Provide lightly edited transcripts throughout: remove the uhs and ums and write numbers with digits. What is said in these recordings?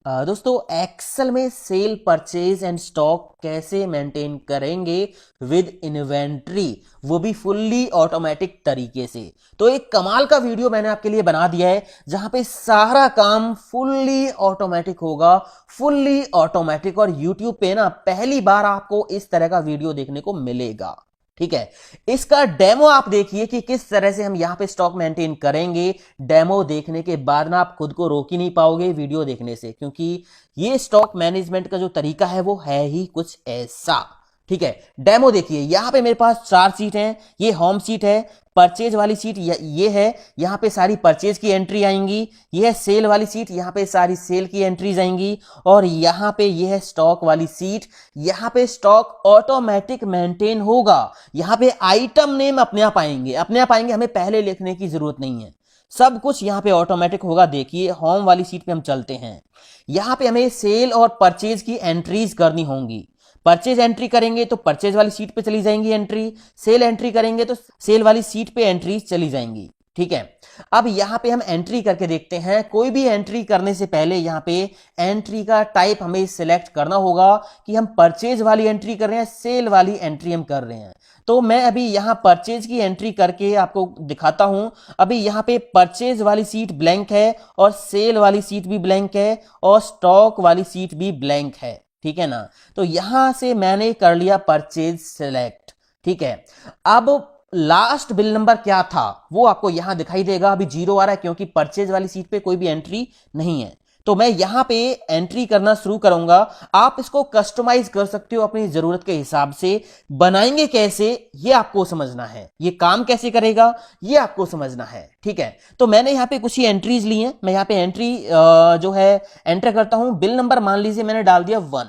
दोस्तों एक्सेल में cell purchase and stock कैसे मेंटेन करेंगे विद इन्वेंट्री, वो भी फुल्ली ऑटोमेटिक तरीके से। तो एक कमाल का वीडियो मैंने आपके लिए बना दिया है जहां पे सारा काम फुल्ली ऑटोमेटिक होगा, फुल्ली ऑटोमेटिक। और यूट्यूब पे ना पहली बार आपको इस तरह का वीडियो देखने को मिलेगा। ठीक है, इसका डेमो आप देखिए कि किस तरह से हम यहां पे स्टॉक मेंटेन करेंगे। डेमो देखने के बाद ना आप खुद को रोक ही नहीं पाओगे वीडियो देखने से, क्योंकि ये स्टॉक मैनेजमेंट का जो तरीका है वो है ही कुछ ऐसा। ठीक है, डेमो देखिए। यहां पे मेरे पास 4 सीट हैं। ये होम सीट है, परचेज वाली सीट ये है, यहां पे सारी परचेज की एंट्री आएंगी। ये है सेल वाली सीट, यहां पे सारी सेल की एंट्रीज आएंगी। और यहां पे ये है स्टॉक वाली सीट, यहां पे स्टॉक ऑटोमेटिक मेंटेन होगा। यहां पे आइटम नेम अपने आप आएंगे, अपने आप आएंगे, हमें पहले लिखने की जरूरत नहीं है। सब कुछ यहां पे ऑटोमेटिक होगा। देखिए होम वाली सीट पे हम चलते हैं। यहां पे हमें सेल और परचेज की एंट्रीज करनी होंगी। परचेज एंट्री करेंगे तो परचेज वाली सीट पे चली जाएंगी एंट्री, सेल एंट्री करेंगे तो सेल वाली सीट पे एंट्री चली जाएंगी। ठीक है, अब यहां पे हम एंट्री करके देखते हैं। कोई भी एंट्री करने से पहले यहां पे एंट्री का टाइप हमें सिलेक्ट करना होगा कि हम परचेज वाली एंट्री कर रहे हैं, सेल वाली एंट्री हम कर रहे हैं। तो मैं अभी यहां परचेज की एंट्री करके आपको दिखाता हूं। अभी यहां पे परचेज वाली सीट ब्लैंक है और सेल वाली सीट भी ब्लैंक है और स्टॉक वाली सीट भी ब्लैंक है। ठीक है ना, तो यहां से मैंने कर लिया परचेज सिलेक्ट। ठीक है, अब लास्ट बिल नंबर क्या था वो आपको यहां दिखाई देगा। अभी 0 आ रहा है क्योंकि परचेज वाली सीट पे कोई भी एंट्री नहीं है। तो मैं यहां पे एंट्री करना शुरू करूंगा। आप इसको कस्टमाइज कर सकते हो अपनी जरूरत के हिसाब से। बनाएंगे कैसे ये आपको समझना है, ये काम कैसे करेगा ये आपको समझना है। ठीक है, तो मैंने यहां पे कुछ ही एंट्रीज ली हैं। मैं यहां पे एंट्री जो है एंटर करता हूं। बिल नंबर मान लीजिए मैंने डाल दिया 1।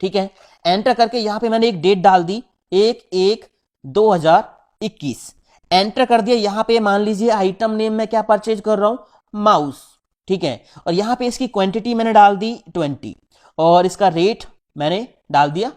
ठीक है, एंटर करके यहां पे मैंने एक डेट डाल दी, 1/1/2021। एंटर कर दिया। यहां पे मान लीजिए आइटम नेम में क्या परचेज कर रहा हूं, माउस। ठीक है, और यहां पे इसकी क्वांटिटी मैंने डाल दी 20 और इसका रेट मैंने डाल दिया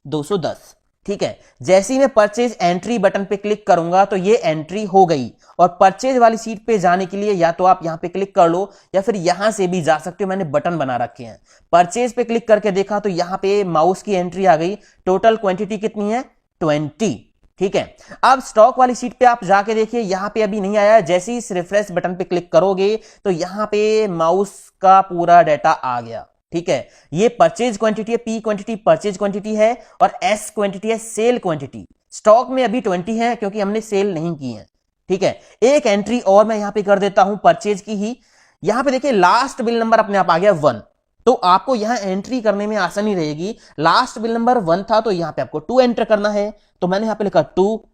210। ठीक है, जैसे ही मैं परचेज एंट्री बटन पे क्लिक करूंगा तो ये एंट्री हो गई। और परचेज वाली सीट पे जाने के लिए या तो आप यहां पे क्लिक कर लो या फिर यहां से भी जा सकते हो। मैंने बटन बना रखे हैं। परचेज पे क्लिक करके देखा तो यहां पे माउस की एंट्री आ गई। टोटल क्वांटिटी कितनी है, 20। ठीक है, अब स्टॉक वाली सीट पे आप जाके देखिए, यहां पे अभी नहीं आया। जैसे ही इस रिफ्रेश बटन पे क्लिक करोगे तो यहां पे माउस का पूरा डाटा आ गया। ठीक है, ये परचेज क्वांटिटी है, पी क्वांटिटी परचेज क्वांटिटी है और एस क्वांटिटी है सेल क्वांटिटी। स्टॉक में अभी 20 है क्योंकि हमने सेल नहीं की है। ठीक है, एक एंट्री और मैं यहां पे कर देता हूं परचेज की ही। यहां पे देखिए लास्ट बिल नंबर अपने आप आ गया 1। तो आपको यहां एंट्री करने में आसानी रहेगी। लास्ट बिल नंबर 1 था तो यहां पे आपको 2 एंटर करना है। तो मैंने यहां पे लिखा 2,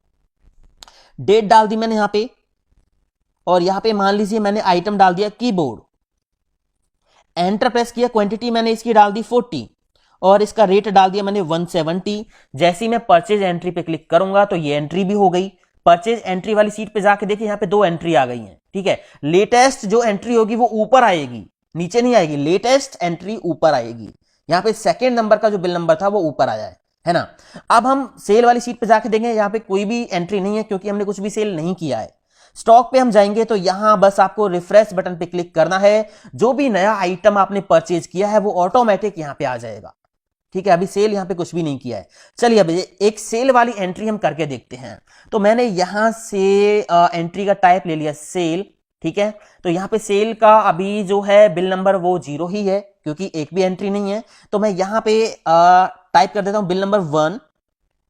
डेट डाल दी मैंने यहां पे, और यहां पे मान लीजिए मैंने आइटम डाल दिया कीबोर्ड। एंटर प्रेस किया, क्वांटिटी मैंने इसकी डाल दी 40 और इसका रेट डाल दिया मैंने 170। जैसे ही मैं परचेज एंट्री पे क्लिक करूंगा तो ये एंट्री भी हो गई। परचेज एंट्री वाली सीट पे जाके देखिए, यहां पे 2 एंट्री आ गई हैं। ठीक है, लेटेस्ट जो एंट्री होगी वो ऊपर आएगी, नीचे नहीं आएगी। लेटेस्ट एंट्री ऊपर आएगी। यहां पे सेकेंड नंबर का जो बिल नंबर था वो ऊपर आया है ना। अब हम सेल वाली सीट पे जाके देखेंगे, यहां पे कोई भी एंट्री नहीं है क्योंकि हमने कुछ भी सेल नहीं किया है। स्टॉक पे हम जाएंगे तो यहां बस आपको रिफ्रेश बटन पे क्लिक करना है। जो भी नया आइटम आपने परचेज किया है वो ऑटोमेटिक यहां पे आ जाएगा। ठीक है, अभी सेल यहां पे कुछ भी नहीं किया है। चलिए अभी एक सेल वाली एंट्री हम करके देखते हैं। तो मैंने यहां से एंट्री का टाइप ले लिया सेल। ठीक है, तो यहां पे सेल का अभी जो है बिल नंबर वो 0 ही है क्योंकि एक भी एंट्री नहीं है। तो मैं यहां पे टाइप कर देता हूं बिल नंबर 1।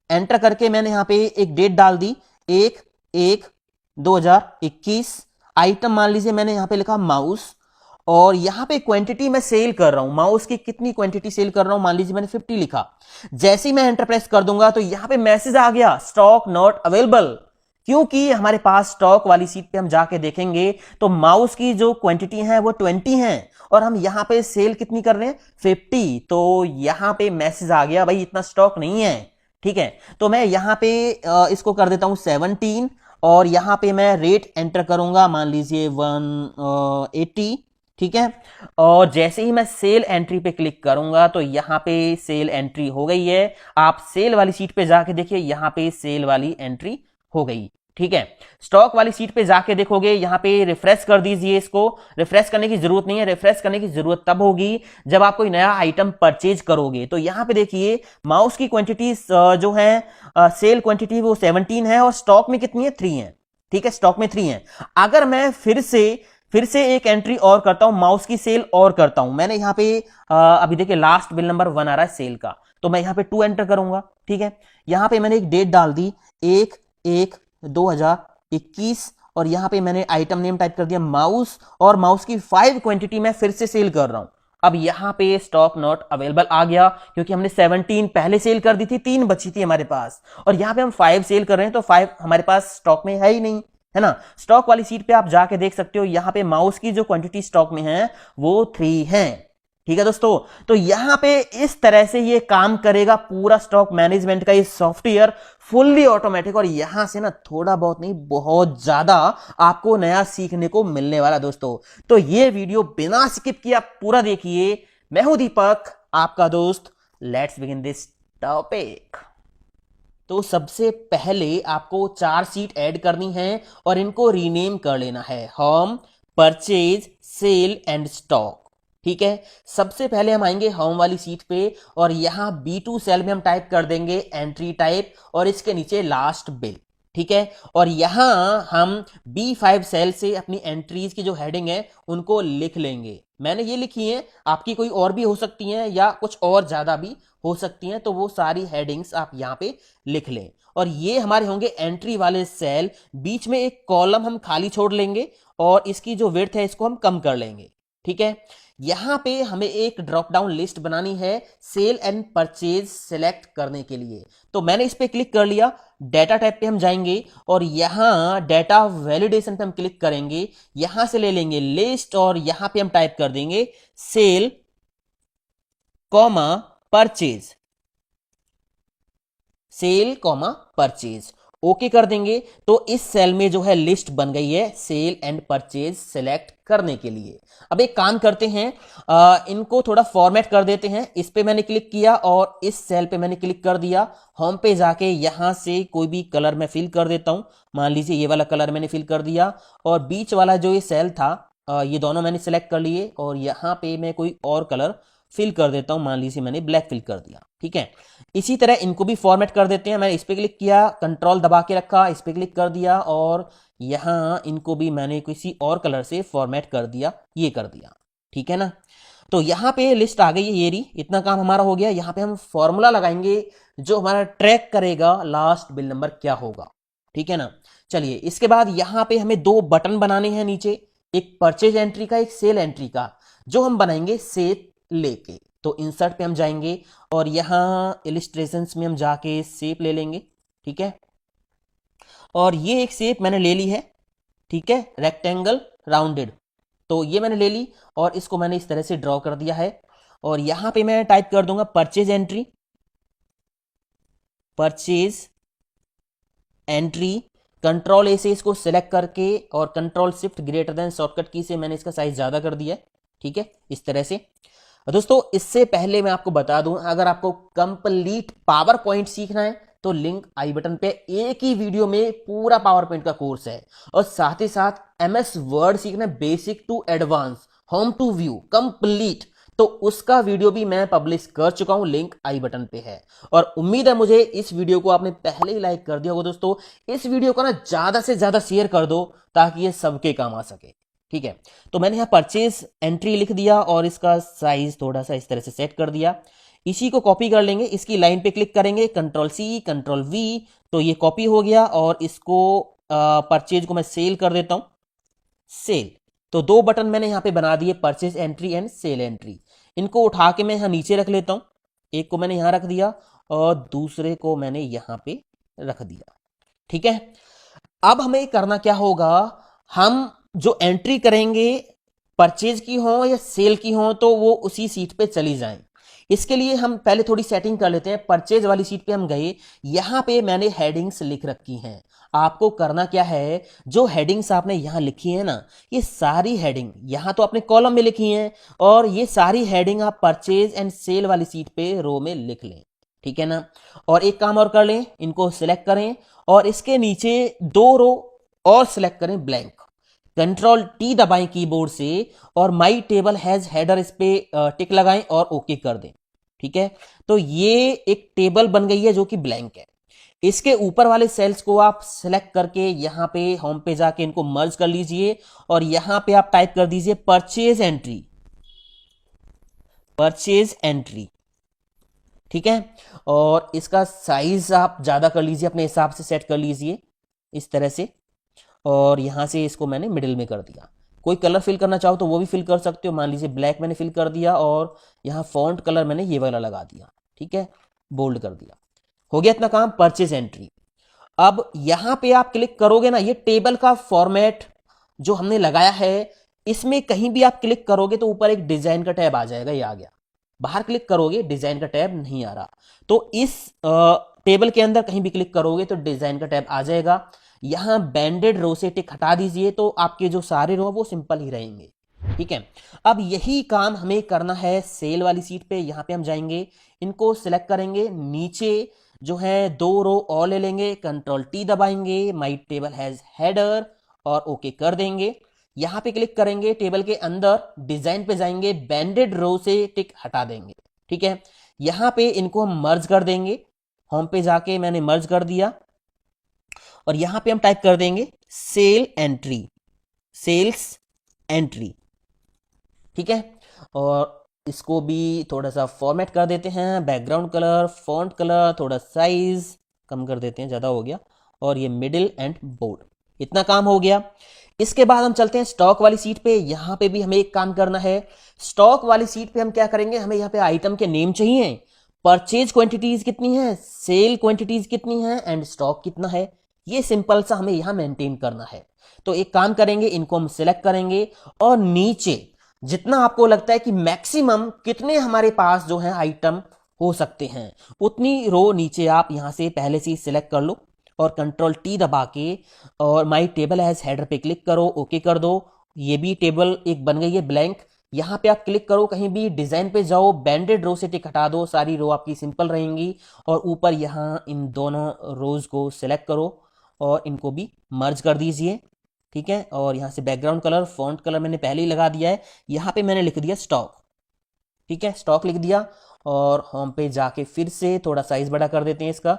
एंटर करके मैंने यहां पे एक डेट डाल दी, 1/1/2021। आइटम मान लीजिए मैंने यहां पे लिखा माउस और यहां पे क्वांटिटी मैं सेल कर रहा हूं, माउस की कितनी क्वांटिटी सेल कर रहा हूं, मान लीजिए मैंने 50 लिखा। जैसे ही मैं एंटर प्रेस कर दूंगा तो यहां पे मैसेज आ गया स्टॉक नॉट अवेलेबल, क्योंकि हमारे पास स्टॉक वाली सीट पे हम जाके देखेंगे तो माउस की जो क्वांटिटी है वो 20 है और हम यहां पे सेल कितनी कर रहे हैं, 50। तो यहां पे मैसेज आ गया भाई इतना स्टॉक नहीं है। ठीक है, तो मैं यहां पे इसको कर देता हूं 17 और यहां पे मैं रेट एंटर करूंगा, मान लीजिए 180। ठीक है, और जैसे ही मैं सेल एंट्री पे क्लिक करूंगा तो यहां पे सेल एंट्री हो गई है। आप सेल वाली सीट पे जाके देखिए, यहां पे सेल वाली एंट्री हो गई। ठीक है। स्टॉक वाली सीट पे जाके देखोगे, यहां पे रिफ्रेश कर दीजिए। इसको रिफ्रेश करने की जरूरत नहीं है, रिफ्रेश करने की जरूरत तब होगी जब आप कोई नया आइटम परचेज करोगे। तो यहां पे देखिए माउस की क्वांटिटी जो है सेल क्वांटिटी वो 17 है और स्टॉक में कितनी है, 3 है। ठीक है, स्टॉक में 3 है। अगर मैं फिर से एक एंट्री और करता हूं, माउस की सेल और करता हूं, मैंने यहां पे अभी देखिए लास्ट बिल नंबर 1 आ रहा है सेल का, तो मैं यहां पे 2 एंटर करूंगा। ठीक है, यहां पे मैंने एक डेट डाल दी 1/1/2021 और यहां पे मैंने आइटम नेम टाइप कर दिया माउस, और माउस की 5 क्वांटिटी मैं फिर से सेल कर रहा हूं। अब यहां पे स्टॉक नॉट अवेलेबल आ गया क्योंकि हमने 17 पहले सेल कर दी थी, 3 बची थी हमारे पास, और यहां पे हम 5 सेल कर रहे हैं तो 5 हमारे पास स्टॉक में है ही नहीं, है ना। स्टॉक वाली सीट पे आप जाके देख सकते हो, यहां पे माउस की जो क्वांटिटी स्टॉक में है वो 3 है। ठीक है दोस्तों, तो यहां पे इस तरह से ये काम करेगा पूरा स्टॉक मैनेजमेंट का ये सॉफ्टवेयर, फुल्ली ऑटोमेटिक। और यहां से ना थोड़ा बहुत नहीं, बहुत ज्यादा आपको नया सीखने को मिलने वाला दोस्तों। तो ये वीडियो बिना स्किप किए आप पूरा देखिए। मैं हूं दीपक, आपका दोस्त। Let's begin this topic. तो सबसे पहले आपको 4 सीट ऐड करनी है और इनको रीनेम कर लेना है, home, purchase, sale and stock. ठीक है, सबसे पहले हम आएंगे होम वाली सीट पे और यहां B2 सेल में हम टाइप कर देंगे एंट्री टाइप और इसके नीचे लास्ट बिल। ठीक है, और यहां हम B5 सेल से अपनी एंट्रीज की जो हेडिंग है उनको लिख लेंगे। मैंने ये लिखी है, आपकी कोई और भी हो सकती हैं या कुछ और ज्यादा भी हो सकती हैं, तो वो सारी हेडिंग्स आप यहां पे लिख लें। और ये हमारे होंगे एंट्री वाले सेल। बीच में एक कॉलम हम खाली छोड़ लेंगे और इसकी जो विड्थ है इसको हम कम कर लेंगे। ठीक है, यहां पे हमें एक ड्रॉप डाउन लिस्ट बनानी है सेल एंड परचेज सिलेक्ट करने के लिए। तो मैंने इस पे क्लिक कर लिया, डेटा टाइप पे हम जाएंगे और यहां डेटा वैलिडेशन पे हम क्लिक करेंगे। यहां से ले लेंगे लिस्ट और यहां पे हम टाइप कर देंगे sale comma purchase, sale comma purchase, okay कर देंगे। तो इस सेल में जो है लिस्ट बन गई है सेल एंड परचेज सेलेक्ट करने के लिए। अब एक काम करते हैं, इनको थोड़ा फॉर्मेट कर देते हैं। इस पे मैंने क्लिक किया और इस सेल पे मैंने क्लिक कर दिया। होम पे जाके यहां से कोई भी कलर मैं फिल कर देता हूं, मान लीजिए ये वाला कलर मैंने फिल कर दिया। और बीच वाला जो ये सेल था, ये दोनों मैंने सेलेक्ट कर लिए और यहां पे मैं कोई और कलर फिल कर देता हूं, मान लीजिए मैंने ब्लैक फिल कर दिया। ठीक है, इसी तरह इनको भी फॉर्मेट कर देते हैं। मैंने इस पे क्लिक किया, कंट्रोल दबा के रखा, इस पे क्लिक कर दिया और यहां इनको भी मैंने किसी और कलर से फॉर्मेट कर दिया, ये कर दिया। ठीक है ना, तो यहां पे लिस्ट आ गई है, ये रही। इतना काम हमारा हो गया। यहां पे हम फॉर्मूला लगाएंगे जो हमारा ट्रैक करेगा लास्ट बिल नंबर क्या होगा। ठीक है ना, चलिए इसके बाद यहां पे हमें 2 बटन बनाने हैं नीचे, एक परचेज एंट्री का, एक सेल एंट्री का, जो हम बनाएंगे सेल लेके। तो इंसर्ट पे हम जाएंगे और यहां इलिस्ट्रेशंस में हम जाके शेप ले लेंगे। ठीक है, और ये एक शेप मैंने ले ली है। ठीक है, रेक्टेंगल राउंडेड, तो ये मैंने ले ली और इसको मैंने इस तरह से ड्रॉ कर दिया है। और यहां पे मैं टाइप कर दूंगा purchase entry, purchase entry, control ए से इसको सिलेक्ट करके और control shift greater than shortcut की से मैंने इसका साइज ज्यादा कर दिया है। ठीक है, इस तरह से। दोस्तों इससे पहले मैं आपको बता दूं, अगर आपको कंप्लीट पावर पॉइंट सीखना है तो लिंक आई बटन पे, एक ही वीडियो में पूरा पावर पॉइंट का कोर्स है। और साथ ही साथ MS वर्ड सीखना है basic to advance, home to view complete, तो उसका वीडियो भी मैं पब्लिश कर चुका हूं, लिंक आई बटन पे है। और उम्मीद है मुझे इस वीडियो को आपने पहले ही लाइक कर दिया होगा। दोस्तों इस वीडियो को ना ज्यादा से ज्यादा शेयर कर दो ताकि ये सबके काम आ सके। ठीक है, तो मैंने यहां परचेज एंट्री लिख दिया और इसका साइज थोड़ा सा इस तरह से सेट कर दिया। इसी को कॉपी कर लेंगे, इसकी लाइन पे क्लिक करेंगे, कंट्रोल C कंट्रोल V, तो ये कॉपी हो गया। और इसको परचेज को मैं सेल कर देता हूं, सेल। तो 2 बटन मैंने यहां पे बना दिए, purchase entry and sale entry. इनको उठा के मैं यहां नीचे रख लेता हूं, एक को मैंने यहां रख दिया और दूसरे को मैंने यहां पे रख दिया। ठीक है, अब हमें करना क्या होगा, हम जो एंट्री करेंगे परचेज की हो या सेल की हो तो वो उसी सीट पे चली जाएं। इसके लिए हम पहले थोड़ी सेटिंग कर लेते हैं। परचेज वाली सीट पे हम गए, यहां पे मैंने हेडिंग्स लिख रखी हैं। आपको करना क्या है, जो हेडिंग्स आपने यहां लिखी है ना, ये सारी हेडिंग यहां तो आपने कॉलम में लिखी हैं और ये सारी हेडिंग आप परचेज एंड सेल वाली सीट पे रो में लिख लें। ठीक है ना। और एक काम और कर लें, इनको सिलेक्ट करें और इसके नीचे 2 रो और सिलेक्ट करें ब्लैंक। कंट्रोल टी दबाएं कीबोर्ड से और माई टेबल हैज हेडर इस पे टिक लगाएं और ओके कर दें। ठीक है, तो ये एक टेबल बन गई है जो कि ब्लैंक है। इसके ऊपर वाले सेल्स को आप सिलेक्ट करके यहां पे होम पे जाके इनको मर्ज कर लीजिए और यहां पे आप टाइप कर दीजिए परचेज एंट्री, परचेज एंट्री। ठीक है, और इसका साइज आप ज्यादा कर लीजिए, अपने हिसाब से सेट कर लीजिए इस तरह से। और यहां से इसको मैंने मिडिल में कर दिया। कोई कलर फिल करना चाहो तो वो भी फिल कर सकते हो, मान लीजिए ब्लैक मैंने फिल कर दिया और यहाँ फॉन्ट कलर मैंने ये वाला लगा दिया। ठीक है, बोल्ड कर दिया। हो गया इतना काम, परचेज एंट्री। अब यहां पे आप क्लिक करोगे ना, ये टेबल का फॉर्मेट जो हमने लगाया है, इसमें कहीं भी आप क्लिक करोगे तो ऊपर एक डिजाइन का टैब आ जाएगा, ये आ गया। बाहर क्लिक करोगे डिजाइन का टैब नहीं आ रहा, तो इस टेबल के अंदर कहीं भी क्लिक करोगे तो डिजाइन का टैब आ जाएगा। यहां बैंडेड रो से टिक हटा दीजिए तो आपके जो सारे रो वो सिंपल ही रहेंगे। ठीक है, अब यही काम हमें करना है सेल वाली सीट पे। यहां पे हम जाएंगे, इनको सिलेक्ट करेंगे, नीचे जो है 2 रो और ले लेंगे, कंट्रोल टी दबाएंगे, माई टेबल हैज हेडर और ओके कर देंगे। यहां पे क्लिक करेंगे, टेबल के अंदर डिजाइन पे जाएंगे, बैंडेड रो से टिक हटा देंगे। ठीक है, यहां पे इनको हम मर्ज कर देंगे, होम पे जाके मैंने मर्ज कर दिया और यहां पे हम टाइप कर देंगे सेल एंट्री, सेल्स एंट्री। ठीक है, और इसको भी थोड़ा सा फॉर्मेट कर देते हैं, बैकग्राउंड कलर, फॉन्ट कलर, थोड़ा साइज कम कर देते हैं, ज़्यादा हो गया, और ये मिडिल एंड बोल्ड। इतना काम हो गया। इसके बाद हम चलते हैं स्टॉक वाली सीट पे। यहां पे भी हमें एक काम करना है। स्टॉक वाली सीट पे हम क्या करेंगे, हमें यहाँ पे आइटम के नेम चाहिए, परचेज क्वांटिटीज कितनी है, सेल क्वांटिटीज कितनी है एंड स्टॉक कितना है, ये सिंपल सा हमें यहां मेंटेन करना है। तो एक काम करेंगे, इनको हम सिलेक्ट करेंगे और नीचे जितना आपको लगता है कि मैक्सिमम कितने हमारे पास जो है आइटम हो सकते हैं, उतनी रो नीचे आप यहां से पहले से ही सिलेक्ट कर लो और कंट्रोल टी दबा के और माई टेबल एज हेडर पे क्लिक करो, ओके कर दो। ये भी टेबल एक बन गई है ब्लैंक। यहां पे आप क्लिक करो, कहीं भी डिजाइन पे जाओ, बैंडेड रो से टिक हटा दो, सारी रो आपकी सिंपल रहेंगी। और ऊपर यहां इन दोनों रोज को सिलेक्ट करो और इनको भी मर्ज कर दीजिए। ठीक है, और यहां से बैकग्राउंड कलर, फॉन्ट कलर मैंने पहले ही लगा दिया है। यहां पे मैंने लिख दिया स्टॉक। ठीक है, स्टॉक लिख दिया और होम पे जाके फिर से थोड़ा साइज बड़ा कर देते हैं इसका।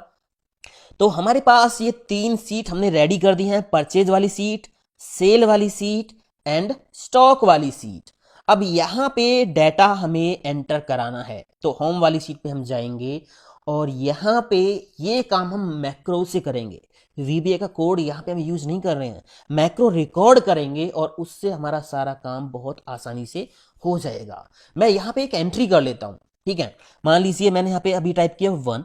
तो हमारे पास ये 3 सीट हमने रेडी कर दी हैं, परचेज वाली सीट, सेल वाली सीट एंड स्टॉक वाली सीट। अब यहां पे डाटा हमें एंटर कराना है, तो होम वाली सीट पे हम जाएंगे और यहां पे ये काम हम मैक्रो से करेंगे। वीबीए का कोड यहाँ पे हम यूज नहीं कर रहे हैं, मैक्रो रिकॉर्ड करेंगे और उससे हमारा सारा काम बहुत आसानी से हो जाएगा। मैं यहाँ पे एक एंट्री कर लेता हूँ। ठीक है, मान लीजिए मैंने यहाँ पे अभी टाइप किया 1।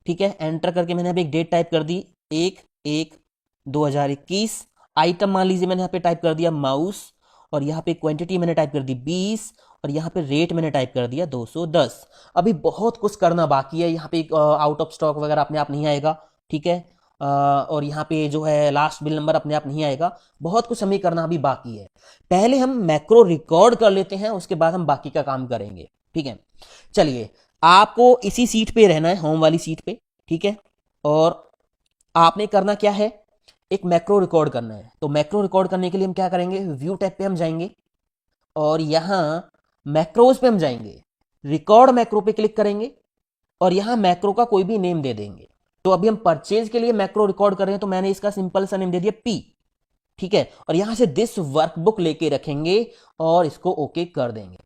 ठीक है, एंटर करके मैंने यहाँ पे एक डेट टाइप कर दी 1/1/2021। आइटम मान लीजिए मैंने यहाँ पे टाइप कर दिया माउस और यहाँ पे क्वांटिटी मैंने टाइप कर दी 20 और यहाँ पे रेट मैंने टाइप कर दिया 210। अभी बहुत कुछ करना बाकी है। यहाँ पे आउट ऑफ स्टॉक वगैरह अपने आप नहीं आएगा। ठीक है, और यहाँ पे जो है लास्ट बिल नंबर अपने आप नहीं आएगा। बहुत कुछ हमें करना अभी बाकी है। पहले हम मैक्रो रिकॉर्ड कर लेते हैं, उसके बाद हम बाकी का काम करेंगे। ठीक है, चलिए, आपको इसी सीट पे रहना है, होम वाली सीट पे। ठीक है, और आपने करना क्या है, एक मैक्रो रिकॉर्ड करना है। तो मैक्रो रिकॉर्ड करने के लिए हम क्या करेंगे, व्यू टैब पे हम जाएंगे और यहां मैक्रोज पे हम जाएंगे, रिकॉर्ड मैक्रो पे क्लिक करेंगे और यहां मैक्रो का कोई भी नेम दे देंगे। तो अभी हम परचेज के लिए मैक्रो रिकॉर्ड कर रहे हैं, तो मैंने इसका सिंपल सा नेम दे दिया पी। ठीक है, और यहां से दिस वर्कबुक लेके रखेंगे और इसको ओके कर देंगे।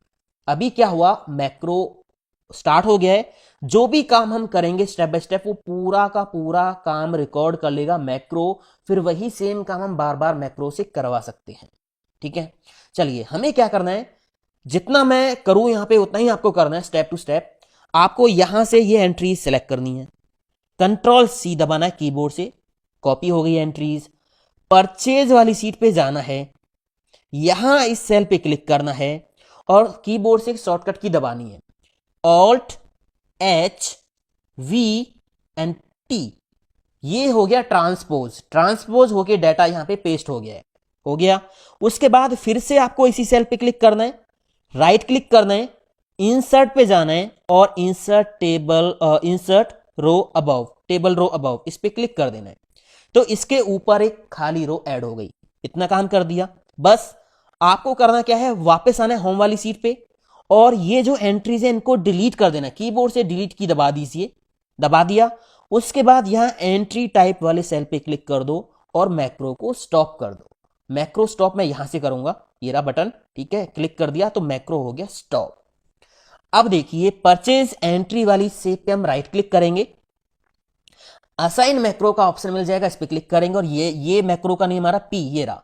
अभी क्या हुआ, मैक्रो स्टार्ट हो गया है। जो भी काम हम करेंगे स्टेप बाय स्टेप, वो पूरा का पूरा काम रिकॉर्ड कर लेगा मैक्रो। फिर वही सेम काम हम बार बार मैक्रो से करवा सकते हैं। ठीक है, चलिए, हमें क्या करना है, जितना मैं करूं यहां पे उतना ही आपको करना है, स्टेप टू स्टेप। आपको यहां से ये एंट्री सेलेक्ट करनी है, कंट्रोल सी दबाना है कीबोर्ड से, कॉपी हो गई एंट्रीज। परचेज वाली सीट पे जाना है, यहां इस सेल पे क्लिक करना है और कीबोर्ड से एक शॉर्टकट की दबानी है, alt H we and T. ये हो गया ट्रांसपोज, ट्रांसपोज होके डाटा यहां पे पेस्ट हो गया है। हो गया, उसके बाद फिर से आपको इसी सेल पे क्लिक करना है, राइट क्लिक करना है, इंसर्ट पे जाना है और insert row above, table row above, इस पे क्लिक कर देना है। तो इसके ऊपर एक खाली रो ऐड हो गई। इतना काम कर दिया। बस आपको करना क्या है, वापस आना है होम वाली सीट पे और ये जो एंट्रीज है इनको डिलीट कर देना। कीबोर्ड से डिलीट की दबा दीजिए, दबा दिया। उसके बाद यहां एंट्री टाइप वाले सेल पे क्लिक कर दो और मैक्रो को स्टॉप कर दो। मैक्रो स्टॉप मैं यहां से करूंगा, ये रहा बटन, ठीक है, क्लिक कर दिया तो मैक्रो हो गया स्टॉप। अब देखिए परचेज एंट्री वाली सेल पे हम राइट क्लिक करेंगे, असाइन मैक्रो का ऑप्शन मिल जाएगा, इस पे क्लिक करेंगे और ये मैक्रो का नेम हमारा पी, ये रहा,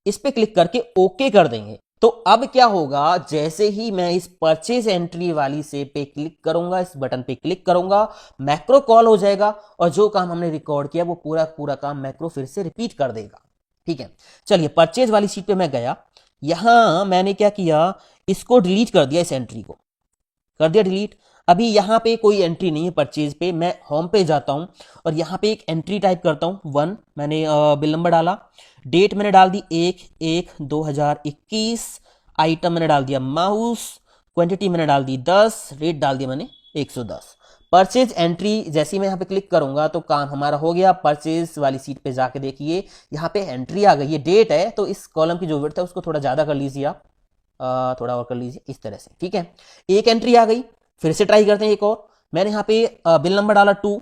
इस पे क्लिक करके ओके कर देंगे। तो अब क्या होगा, जैसे ही मैं इस परचेज एंट्री वाली से पे क्लिक करूंगा, इस बटन पे क्लिक करूंगा, मैक्रो कॉल हो जाएगा और जो काम हमने रिकॉर्ड किया वो पूरा पूरा काम मैक्रो फिर से रिपीट कर देगा। ठीक है, चलिए परचेज वाली शीट पे मैं गया, यहां मैंने क्या किया, इसको डिलीट कर दिया, इस एंट्री को कर दिया डिलीट। अभी यहां पे कोई एंट्री नहीं है परचेज पे, मैं होम पे जाता हूं और यहां पे एक एंट्री टाइप करता हूं 1, मैंने बिल नंबर डाला, डेट मैंने डाल दी 1/1/2021, आइटम मैंने डाल दिया माउस, क्वांटिटी मैंने डाल दी 10, रेट डाल दिया मैंने 110। परचेज एंट्री जैसे ही मैं यहाँ पे क्लिक करूंगा तो काम हमारा हो गया। परचेज वाली सीट पे जाके देखिए यहाँ पे एंट्री आ गई, ये डेट है तो इस कॉलम की जो विड्थ है उसको थोड़ा ज्यादा कर लीजिए आप, थोड़ा और कर लीजिए इस तरह से। ठीक है, एक एंट्री आ गई, फिर से ट्राई करते हैं एक और। मैंने यहाँ पे बिल नंबर डाला 2,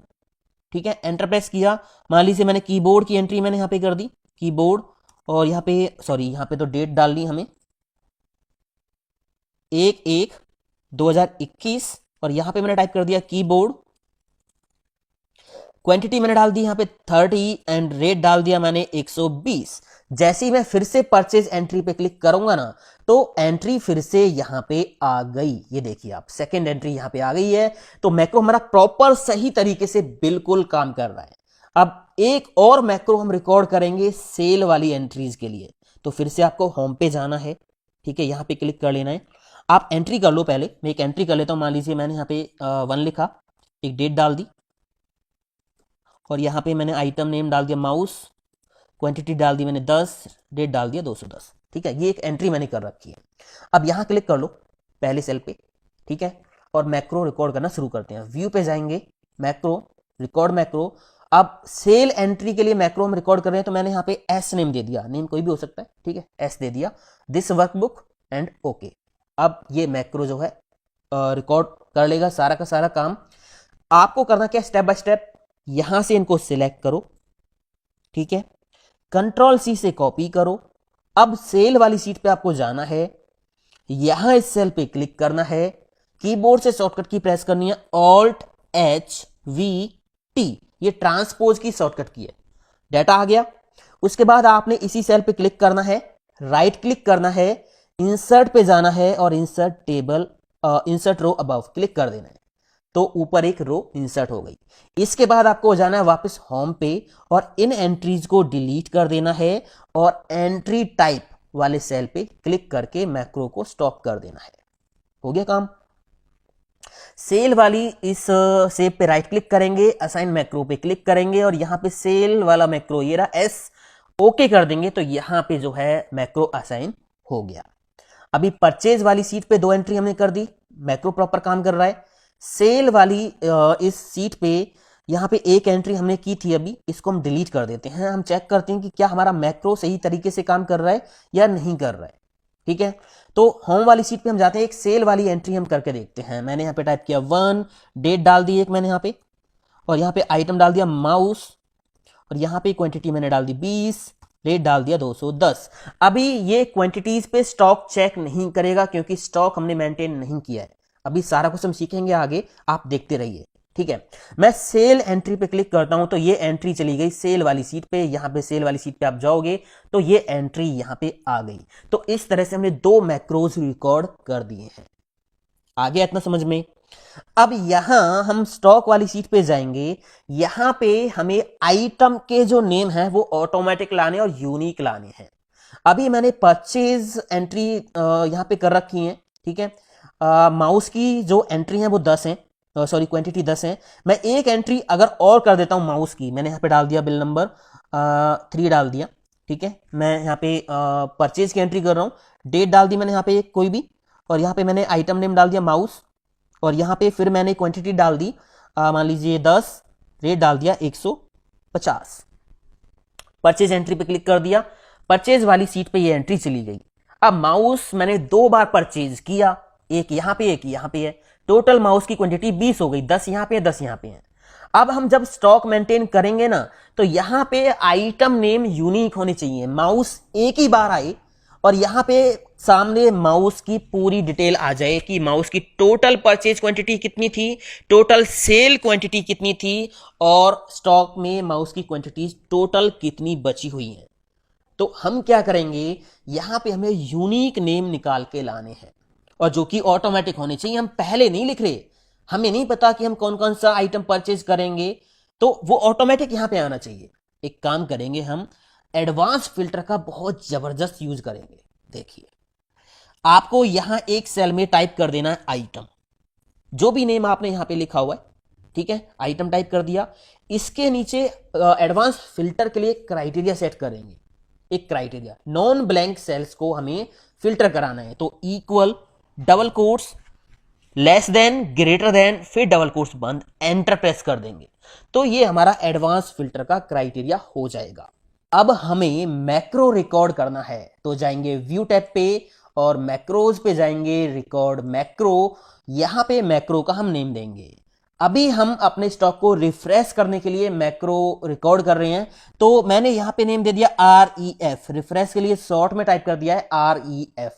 ठीक है, एंटर प्रेस किया। मान लीजिए मैंने कीबोर्ड की एंट्री मैंने यहाँ पे कर दी, कीबोर्ड, और यहाँ पे सॉरी यहाँ पे तो डेट डालनी हमें 1/1/2021 और यहाँ पे मैंने टाइप कर दिया कीबोर्ड, क्वांटिटी मैंने डाल दी यहाँ पे 30 एंड रेट डाल दिया मैंने 120। जैसे ही मैं फिर से परचेज एंट्री पे क्लिक करूंगा ना तो एंट्री फिर से यहां पे आ गई, ये देखिए आप, सेकंड एंट्री यहां पे आ गई है। तो मैक्रो हमारा प्रॉपर सही तरीके से बिल्कुल काम कर रहा है। अब एक और मैक्रो हम रिकॉर्ड करेंगे सेल वाली एंट्रीज के लिए, तो फिर से आपको होम पे जाना है, ठीक है, यहां पे क्लिक कर लेना है। आप एंट्री कर लो, पहले मैं एक एंट्री कर लेता हूं। मान लीजिए मैंने यहाँ पे 1 लिखा, एक डेट डाल दी और यहाँ पे मैंने आइटम नेम डाल दिया माउस, क्वांटिटी डाल दी मैंने 10, डेट डाल दिया 210। ठीक है, ये एक एंट्री मैंने कर रखी है। अब यहाँ क्लिक कर लो पहले सेल पे, ठीक है, और मैक्रो रिकॉर्ड करना शुरू करते हैं। व्यू पे जाएंगे, मैक्रो, रिकॉर्ड मैक्रो। अब सेल एंट्री के लिए मैक्रो हम रिकॉर्ड कर रहे हैं तो मैंने यहाँ पे एस नेम दे दिया, नेम कोई भी हो सकता है, ठीक है, एस दे दिया, दिस वर्कबुक एंड ओके। अब ये मैक्रो जो है रिकॉर्ड कर लेगा सारा का सारा काम। आपको करना क्या, स्टेप बाय स्टेप, यहां से इनको सिलेक्ट करो, ठीक है, कंट्रोल सी से कॉपी करो। अब सेल वाली सीट पे आपको जाना है, यहां इस सेल पे क्लिक करना है, कीबोर्ड से शॉर्टकट की प्रेस करनी है ऑल्ट एच वी टी, ये ट्रांसपोज की शॉर्टकट की है। डाटा आ गया, उसके बाद आपने इसी सेल पे क्लिक करना है, राइट क्लिक करना है, इंसर्ट पे जाना है और insert table, insert row above click कर देना है। तो ऊपर एक रो इंसर्ट हो गई। इसके बाद आपको जाना है वापस होम पे और इन एंट्रीज को डिलीट कर देना है और एंट्री टाइप वाले सेल पे क्लिक करके मैक्रो को स्टॉप कर देना है। हो गया काम। सेल वाली इस सेल पे राइट क्लिक करेंगे, असाइन मैक्रो पे क्लिक करेंगे और यहां पे सेल वाला मैक्रो ये रहा एस, ओके कर देंगे तो यहां पे जो है मैक्रो असाइन हो गया। अभी परचेज वाली सीट पे 2 एंट्री हमने कर दी, मैक्रो प्रॉपर काम कर रहा है। सेल वाली इस सीट पे यहाँ पे एक एंट्री हमने की थी, अभी इसको हम डिलीट कर देते हैं। हम चेक करते हैं कि क्या हमारा मैक्रो सही तरीके से काम कर रहा है या नहीं कर रहा है। ठीक है, तो होम वाली सीट पे हम जाते हैं, एक सेल वाली एंट्री हम करके देखते हैं। मैंने यहाँ पे टाइप किया 1, डेट डाल दी एक मैंने यहाँ पे, और यहाँ पे आइटम डाल दिया माउस, और यहाँ पे क्वांटिटी मैंने डाल दी 20, रेट डाल दिया 210। अभी ये क्वांटिटीज पे स्टॉक चेक नहीं करेगा क्योंकि स्टॉक हमने मेंटेन नहीं किया है। अभी सारा कुछ हम सीखेंगे आगे, आप देखते रहिए। ठीक है, मैं सेल एंट्री पे क्लिक करता हूं तो ये एंट्री चली गई सेल वाली सीट पे। यहां पे सेल वाली सीट पे आप जाओगे तो ये एंट्री यहां पे आ गई। तो इस तरह से हमने 2 मैक्रोज रिकॉर्ड कर दिए हैं। आ गया इतना समझ में? अब यहां हम स्टॉक वाली सीट पे जाएंगे, यहां पे हमें आइटम के जो नेम है वो ऑटोमेटिक लाने और यूनिक लाने हैं। अभी मैंने परचेज एंट्री यहां पे कर रखी है। ठीक है, माउस की जो एंट्री है वो 10 है, सॉरी क्वांटिटी 10 है। मैं एक एंट्री अगर और कर देता हूं माउस की, मैंने यहाँ पे डाल दिया बिल नंबर 3 डाल दिया। ठीक है, मैं यहाँ पे परचेज की एंट्री कर रहा हूँ, डेट डाल दी मैंने यहाँ पे कोई भी, और यहाँ पे मैंने आइटम नेम डाल दिया माउस, और यहाँ पे फिर मैंने क्वांटिटी डाल दी मान लीजिए 10, रेट डाल दिया 150। परचेज एंट्री पे क्लिक कर दिया, परचेज वाली सीट पे ये एंट्री चली गई। अब माउस मैंने 2 बार परचेज किया, एक यहां पे एक यहां पे है, टोटल माउस की क्वांटिटी 20 हो गई, 10 यहां पे है 10 यहां पे है। अब हम जब स्टॉक मेंटेन करेंगे ना, तो यहां पे आइटम नेम यूनिक होने चाहिए, माउस एक ही बार आए और यहां पे सामने माउस की पूरी डिटेल आ जाए कि माउस की टोटल परचेज क्वांटिटी कितनी थी, टोटल सेल क्वांटिटी कितनी थी, और स्टॉक में माउस की क्वांटिटी टोटल कितनी बची हुई है। तो हम क्या करेंगे, यहां पे हमें यूनिक नेम निकाल के लाने हैं, और जो कि ऑटोमेटिक होने चाहिए। हम पहले नहीं लिख रहे, हमें नहीं पता कि हम कौन कौन सा आइटम परचेज करेंगे, तो वो ऑटोमेटिक यहां पे आना चाहिए। एक काम करेंगे, हम एडवांस फिल्टर का बहुत जबरदस्त यूज करेंगे। देखिए, आपको यहां एक सेल में टाइप कर देना है आइटम, जो भी नेम आपने यहां पे लिखा हुआ है, ठीक है, आइटम टाइप कर दिया। इसके नीचे एडवांस फिल्टर के लिए क्राइटेरिया सेट करेंगे। एक क्राइटेरिया, नॉन ब्लैंक सेल्स को हमें फिल्टर कराना है, तो equal, double quotes, less than, greater than, फिर डबल कोट्स बंद, एंटर प्रेस कर देंगे, तो ये हमारा एडवांस फिल्टर का क्राइटेरिया हो जाएगा। अब हमें मैक्रो रिकॉर्ड करना है, तो जाएंगे व्यू टैब पे और मैक्रोज पे जाएंगे, रिकॉर्ड मैक्रो, यहां पे मैक्रो का हम नेम देंगे। अभी हम अपने स्टॉक को रिफ्रेश करने के लिए मैक्रो रिकॉर्ड कर रहे हैं, तो मैंने यहां पे नेम दे दिया REF, रिफ्रेश के लिए शॉर्ट में टाइप कर दिया है REF,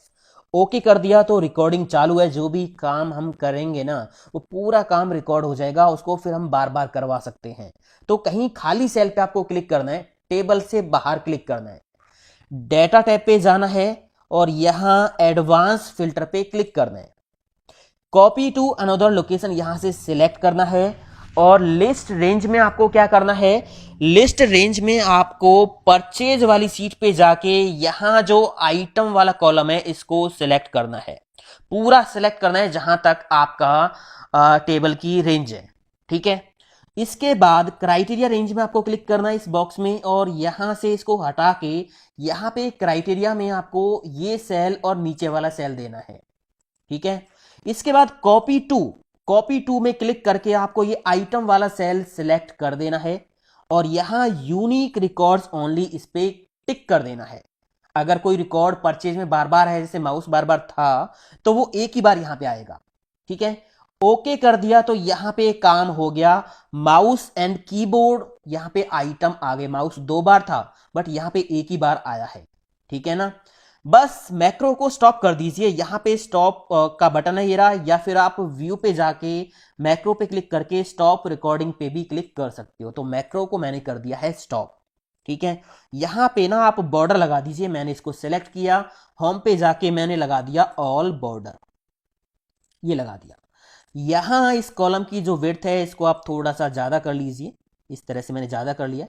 ओके कर दिया, तो रिकॉर्डिंग चालू है। जो भी काम हम करेंगे ना, वो पूरा काम रिकॉर्ड हो जाएगा, उसको फिर हम बार बार करवा सकते हैं। तो कहीं खाली सेल पे आपको क्लिक करना है, टेबल से बाहर क्लिक करना है, डेटा टैब पे जाना है और यहां एडवांस फिल्टर पे क्लिक करना है, कॉपी टू अनदर लोकेशन यहां से सिलेक्ट करना है, और लिस्ट रेंज में आपको क्या करना है, लिस्ट रेंज में आपको परचेज वाली सीट पे जाके यहां जो आइटम वाला कॉलम है इसको सिलेक्ट करना है, पूरा सिलेक्ट करना है जहां तक आपका टेबल की रेंज है, ठीक है। इसके बाद क्राइटेरिया रेंज में आपको क्लिक करना है इस बॉक्स में, और यहां से इसको हटा के यहां पे क्राइटेरिया में आपको ये सेल और नीचे वाला सेल देना है, ठीक है। इसके बाद कॉपी टू में क्लिक करके आपको ये आइटम वाला सेल सिलेक्ट कर देना है, और यहां यूनिक रिकॉर्ड्स ओनली इस पे टिक कर देना है। अगर कोई रिकॉर्ड परचेज में बार बार है, जैसे माउस बार बार था, तो वो एक ही बार यहां पे आएगा, ठीक है। ओके कर दिया, तो यहां पे काम हो गया। माउस एंड कीबोर्ड, यहां पे आइटम आ गए, माउस 2 बार था बट यहां पे एक ही बार आया है, ठीक है ना। बस मैक्रो को स्टॉप कर दीजिए, यहां पे स्टॉप का बटन है ये रहा, या फिर आप व्यू पे जाके मैक्रो पे क्लिक करके स्टॉप रिकॉर्डिंग पे भी क्लिक कर सकते हो। तो मैक्रो को मैंने कर दिया है स्टॉप, ठीक है। यहां पे ना आप बॉर्डर लगा दीजिए, मैंने इसको सेलेक्ट किया, होम पे जाके मैंने लगा दिया ऑल बॉर्डर, ये लगा दिया। यहां इस कॉलम की जो विड्थ है इसको आप थोड़ा सा ज्यादा कर लीजिए, इस तरह से मैंने ज्यादा कर लिया।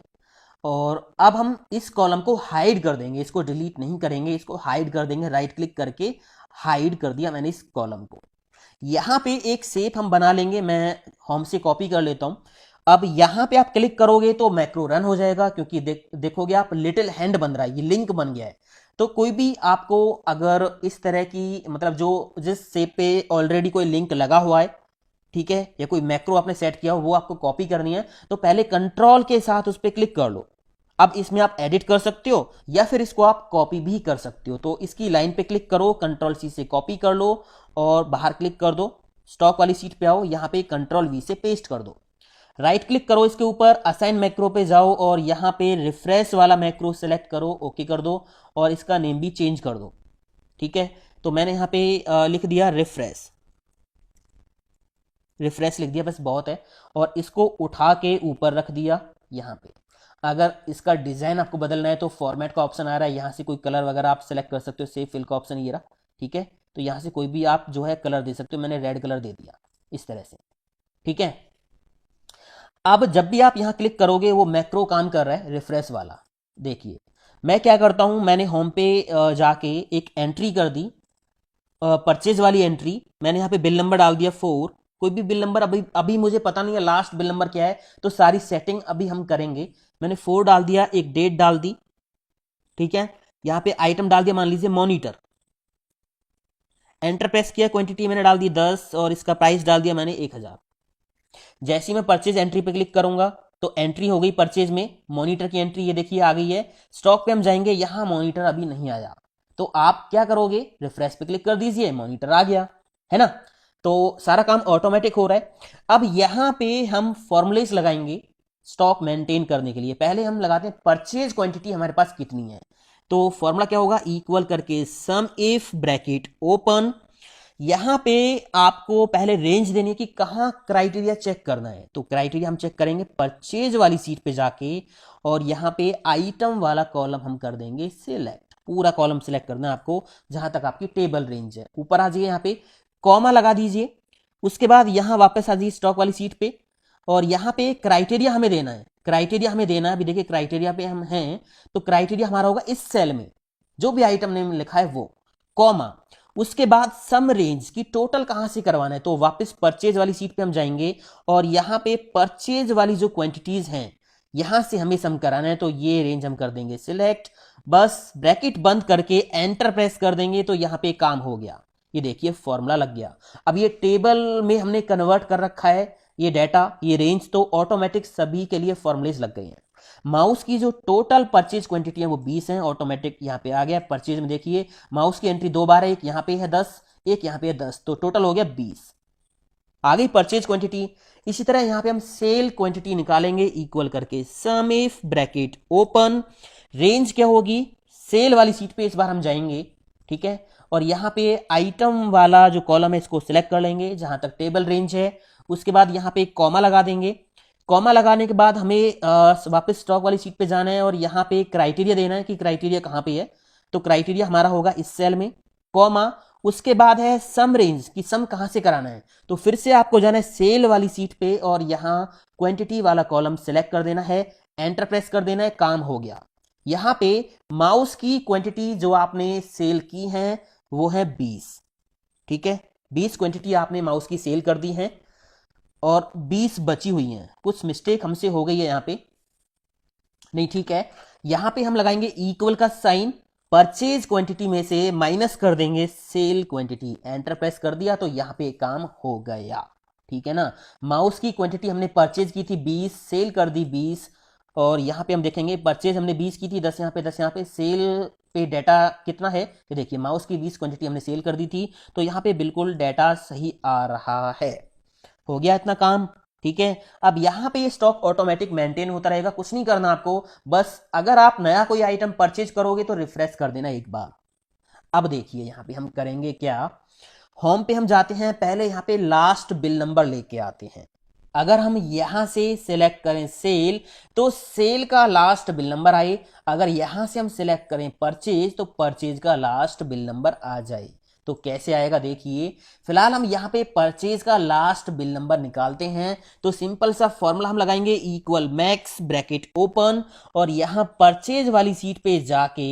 और अब हम इस कॉलम को हाइड कर देंगे, इसको डिलीट नहीं करेंगे, इसको हाइड कर देंगे, राइट क्लिक करके हाइड कर दिया मैंने इस कॉलम को। यहां पे एक शेप हम बना लेंगे, मैं होम से कॉपी कर लेता हूं। अब यहां पे आप क्लिक करोगे तो मैक्रो रन हो जाएगा, क्योंकि देखोगे आप लिटिल हैंड बन रहा है, ये लिंक बन गया है। तो कोई भी आपको अगर इस तरह की, मतलब जो जिस शेप पे ऑलरेडी कोई लिंक लगा हुआ है, ठीक है, या कोई मैक्रो आपने सेट किया हो, वो आपको कॉपी करनी है, तो पहले कंट्रोल के साथ उस पर क्लिक कर लो। अब इसमें आप एडिट कर सकते हो या फिर इसको आप कॉपी भी कर सकते हो। तो इसकी लाइन पे क्लिक करो, कंट्रोल सी से कॉपी कर लो और बाहर क्लिक कर दो, स्टॉक वाली सीट पे आओ, यहां पे कंट्रोल वी से पेस्ट कर दो, राइट क्लिक करो इसके ऊपर, असाइन मैक्रो पे जाओ और यहां पे रिफ्रेश वाला मैक्रो सेलेक्ट करो, ओके कर दो, और इसका नेम भी चेंज कर दो, ठीक है। तो मैंने यहां पे लिख दिया रिफ्रेश, रिफ्रेश लिख दिया, बस बहुत है, और इसको उठा के ऊपर रख दिया यहां पे। अगर इसका डिजाइन आपको बदलना है तो फॉर्मेट का ऑप्शन आ रहा है, यहां से कोई कलर वगैरह आप सेलेक्ट कर सकते हो, सेव फिल का ऑप्शन ये रहा, ठीक है। तो यहां से कोई भी आप जो है कलर दे सकते हो, मैंने रेड कलर दे दिया इस तरह से, ठीक है। अब जब भी आप यहां क्लिक करोगे वो मैक्रो काम कर रहा है, रिफ्रेश वाला। देखिए मैं क्या करता हूं, मैंने होम पे जाके एक एंट्री कर दी, परचेज वाली एंट्री, मैंने यहाँ पे बिल नंबर डाल दिया 4, कोई भी बिल नंबर, अभी अभी मुझे पता नहीं है लास्ट बिल नंबर क्या है, तो सारी सेटिंग अभी हम करेंगे। मैंने 4 डाल दिया, एक डेट डाल दी, ठीक है। यहाँ पे आइटम डाल दिया, मान लीजिए मॉनिटर, एंटर प्रेस किया, क्वांटिटी मैंने डाल दी 10 और इसका प्राइस डाल दिया मैंने 1000। जैसे ही मैं परचेज एंट्री पे क्लिक करूंगा तो एंट्री हो गई परचेज में, मॉनिटर की एंट्री ये देखिए आ गई है। स्टॉक पे हम जाएंगे, यहां मॉनिटर अभी नहीं आया, तो आप क्या करोगे, रिफ्रेश पे क्लिक कर दीजिए, मॉनिटर आ गया है ना। तो सारा काम ऑटोमेटिक हो रहा है। अब यहां पे हम फॉर्मुलेस लगाएंगे स्टॉक मेंटेन करने के लिए। पहले हम लगाते हैं परचेज क्वांटिटी हमारे पास कितनी है। तो फॉर्मूला क्या होगा, इक्वल करके सम इफ ब्रैकेट ओपन, यहां पे आपको पहले रेंज देनी कि कहां क्राइटेरिया चेक करना है। तो क्राइटेरिया हम चेक करेंगे परचेज वाली सीट पे जाके, और यहां पे आइटम वाला कॉलम हम कर देंगे सिलेक्ट। पूरा कॉलम सिलेक्ट करना है आपको जहां तक आपकी टेबल रेंज है। ऊपर आ जाइए, यहां पे कॉमा लगा दीजिए, उसके बाद यहां वापस आ जाइए स्टॉक वाली सीट पे, और यहां पे क्राइटेरिया हमें देना है। क्राइटेरिया हमें देना है, अभी देखिए क्राइटेरिया पे हम हैं, तो क्राइटेरिया हमारा होगा इस सेल में जो भी आइटम नेम लिखा है वो, कॉमा, उसके बाद सम रेंज की टोटल कहां से करवाना है। तो वापस परचेज वाली सीट पे हम जाएंगे और यहां पे परचेज वाली जो क्वांटिटीज हैं यहां से हमें सम कराना है, तो ये रेंज हम कर देंगे सिलेक्ट। बस ब्रैकेट बंद करके एंटर प्रेस कर देंगे तो यहां पे काम हो गया। ये देखिए फॉर्मूला लग गया। अब ये टेबल में हमने कन्वर्ट कर रखा है ये डाटा, ये रेंज, तो ऑटोमेटिक सभी के लिए फॉर्मुलेज लग गए हैं। माउस की जो टोटल परचेज क्वांटिटी है वो 20 है, ऑटोमेटिक यहाँ पे आ गया। परचेज में देखिए माउस की एंट्री 2 बार है, एक यहाँ पे है 10, एक यहाँ पे है 10, तो टोटल हो गया 20। आ गई परचेज क्वांटिटी। इसी तरह यहाँ पे हम सेल क्वांटिटी निकालेंगे, इक्वल करके सम इफ ब्रैकेट ओपन, रेंज क्या होगी, सेल वाली सीट पे इस बार हम जाएंगे, ठीक है, और यहाँ पे आइटम वाला जो कॉलम है इसको सिलेक्ट कर लेंगे जहां तक टेबल रेंज है। उसके बाद यहाँ पे कॉमा लगा देंगे। कॉमा लगाने के बाद हमें वापस स्टॉक वाली सीट पे जाना है और यहाँ पे क्राइटेरिया देना है कि क्राइटेरिया कहाँ पे है। तो क्राइटेरिया हमारा होगा इस सेल में, कॉमा, उसके बाद है सम रेंज की सम कहां से कराना है। तो फिर से आपको जाना है सेल वाली सीट पे और यहां क्वांटिटी वाला कॉलम सिलेक्ट कर देना है, एंटर प्रेस कर देना है, काम हो गया। यहां पे माउस की क्वांटिटी जो आपने सेल की है वो है 20, ठीक है, 20 क्वांटिटी आपने माउस की सेल कर दी है और 20 बची हुई हैं। कुछ मिस्टेक हमसे हो गई है यहाँ पे, नहीं ठीक है। यहां पे हम लगाएंगे इक्वल का साइन, परचेज क्वांटिटी में से माइनस कर देंगे सेल क्वांटिटी, एंटर प्रेस कर दिया तो यहां पे काम हो गया, ठीक है ना। माउस की क्वांटिटी हमने परचेज की थी 20, सेल कर दी 20, और यहां पे हम देखेंगे परचेज हमने 20 की थी, 10 यहाँ पे, 10 यहाँ पे, सेल पे डाटा कितना है ये देखिए, माउस की 20 क्वांटिटी हमने सेल कर दी थी, तो यहाँ पे बिल्कुल डाटा सही आ रहा है। हो गया इतना काम, ठीक है। अब यहां पे ये स्टॉक ऑटोमेटिक मेंटेन होता रहेगा, कुछ नहीं करना आपको, बस अगर आप नया कोई आइटम परचेज करोगे तो रिफ्रेश कर देना एक बार। अब देखिए यहां पे हम करेंगे क्या, होम पे हम जाते हैं, पहले यहां पे लास्ट बिल नंबर लेके आते हैं। अगर हम यहां से सिलेक्ट करें सेल तो सेल का लास्ट बिल नंबर आए, अगर यहां से हम सिलेक्ट करें परचेज तो परचेज का लास्ट बिल नंबर आ जाए। तो कैसे आएगा देखिए, फिलहाल हम यहाँ पे परचेज का लास्ट बिल नंबर निकालते हैं। तो सिंपल सा फॉर्मूला हम लगाएंगे, इक्वल मैक्स ब्रैकेट ओपन, और यहाँ परचेज वाली सीट पे जाके